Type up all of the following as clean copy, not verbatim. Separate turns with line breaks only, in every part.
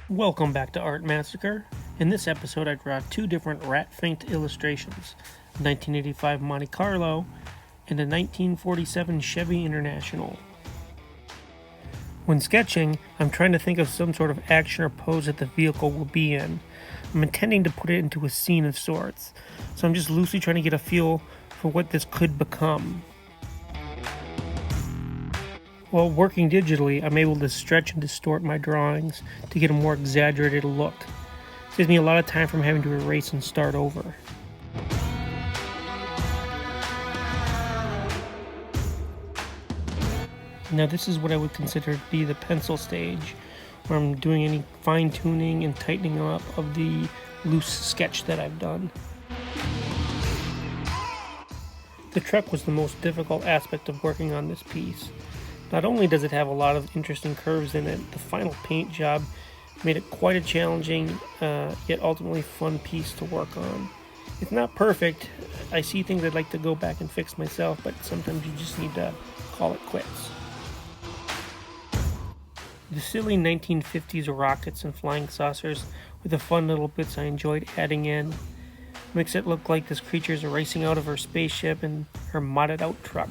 Welcome back to Art Massacre. In this episode, I draw two different Rat Finked illustrations, a 1985 Monte Carlo and a 1947 Chevy International. When sketching, I'm trying to think of some sort of action or pose that the vehicle will be in. I'm intending to put it into a scene of sorts, so I'm just loosely trying to get a feel for what this could become. While working digitally, I'm able to stretch and distort my drawings to get a more exaggerated look. It saves me a lot of time from having to erase and start over. Now this is what I would consider to be the pencil stage, where I'm doing any fine-tuning and tightening up of the loose sketch that I've done. The truck was the most difficult aspect of working on this piece. Not only does it have a lot of interesting curves in it, the final paint job made it quite a challenging, yet ultimately fun piece to work on. It's not perfect. I see things I'd like to go back and fix myself, but sometimes you just need to call it quits. The silly 1950s rockets and flying saucers were the fun little bits I enjoyed adding in. Makes it look like this creature is racing out of her spaceship in her modded out truck.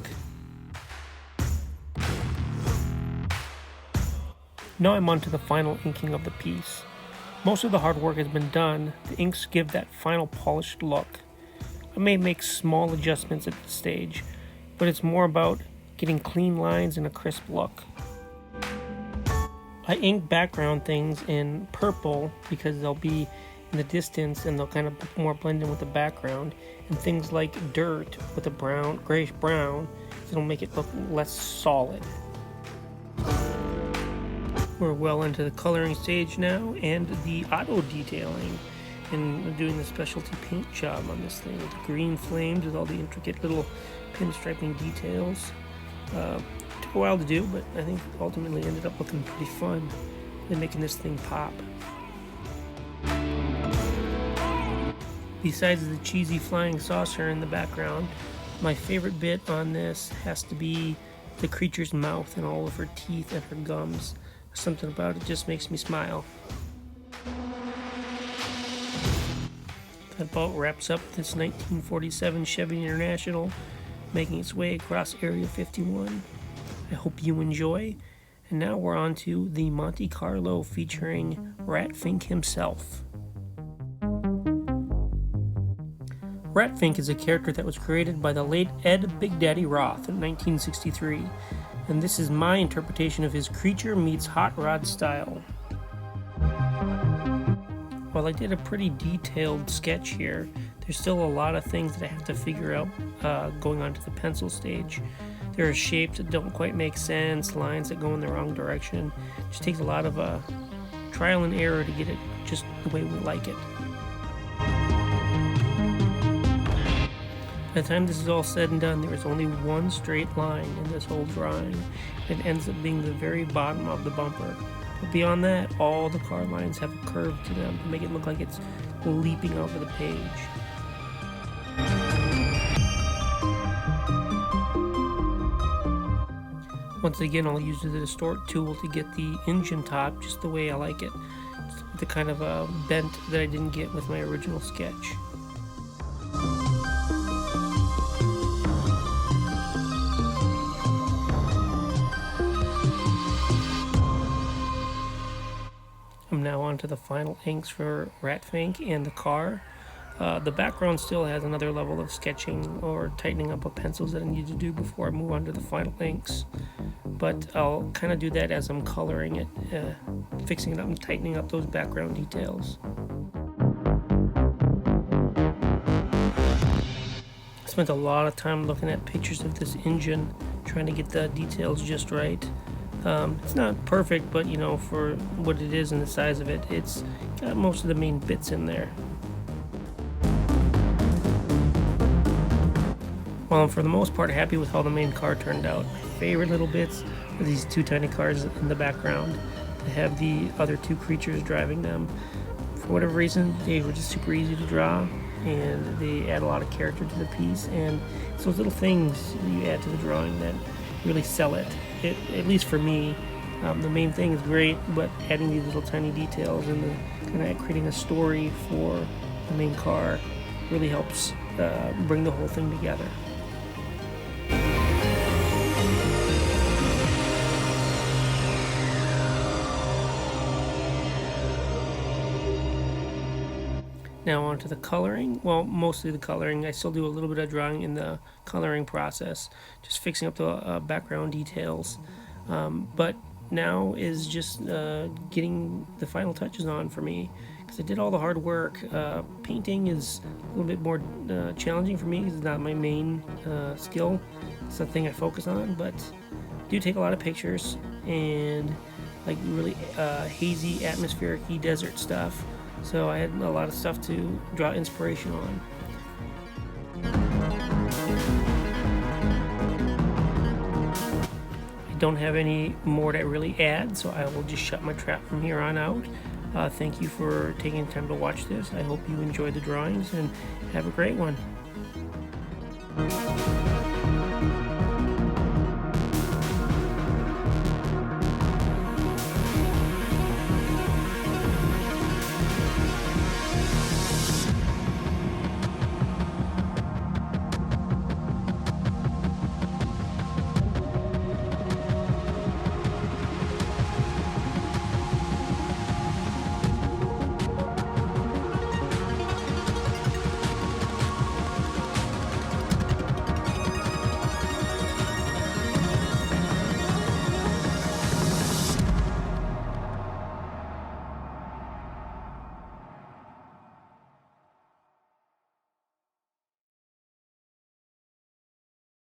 Now I'm on to the final inking of the piece. Most of the hard work has been done. The inks give that final polished look. I may make small adjustments at this stage, but it's more about getting clean lines and a crisp look. I ink background things in purple because they'll be in the distance and they'll kind of more blend in with the background, and things like dirt with a grayish brown, it'll make it look less solid. We're well into the coloring stage now and the auto detailing, and doing the specialty paint job on this thing with the green flames with all the intricate little pinstriping details. Took a while to do, but I think ultimately ended up looking pretty fun and making this thing pop. Besides the cheesy flying saucer in the background, my favorite bit on this has to be the creature's mouth and all of her teeth and her gums. Something about it just makes me smile. That about wraps up this 1947 Chevy International, making its way across Area 51. I hope you enjoy. And now we're on to the Monte Carlo featuring Rat Fink himself. Rat Fink is a character that was created by the late Ed Big Daddy Roth in 1963. And this is my interpretation of his creature meets hot rod style. While I did a pretty detailed sketch here, there's still a lot of things that I have to figure out going on to the pencil stage. There are shapes that don't quite make sense, lines that go in the wrong direction. It just takes a lot of trial and error to get it just the way we like it. By the time this is all said and done, there is only one straight line in this whole drawing. It ends up being the very bottom of the bumper. But beyond that, all the car lines have a curve to them to make it look like it's leaping over the page. Once again, I'll use the distort tool to get the engine top just the way I like it. The kind of bent that I didn't get with my original sketch. I'm now on to the final inks for Rat Fink and the car. The background still has another level of sketching or tightening up of pencils that I need to do before I move on to the final inks. But I'll kind of do that as I'm coloring it, fixing it up and tightening up those background details. I spent a lot of time looking at pictures of this engine, trying to get the details just right. It's not perfect, but for what it is and the size of it, it's got most of the main bits in there. While I'm for the most part happy with how the main car turned out, my favorite little bits are these two tiny cars in the background that have the other two creatures driving them. For whatever reason, they were just super easy to draw, and they add a lot of character to the piece, and it's those little things you add to the drawing that really sell it. At least for me, The main thing is great, but adding these little tiny details and kind of creating a story for the main car really helps bring the whole thing together. Now on to the coloring. Well, mostly the coloring. I still do a little bit of drawing in the coloring process, just fixing up the background details. But now is just getting the final touches on for me, because I did all the hard work. Painting is a little bit more challenging for me because it's not my main skill. It's the thing I focus on, but I do take a lot of pictures and like really hazy, atmospheric-y desert stuff. So I had a lot of stuff to draw inspiration on. I don't have any more to really add, so I will just shut my trap from here on out. Thank you for taking time to watch this. I hope you enjoyed the drawings and have a great one.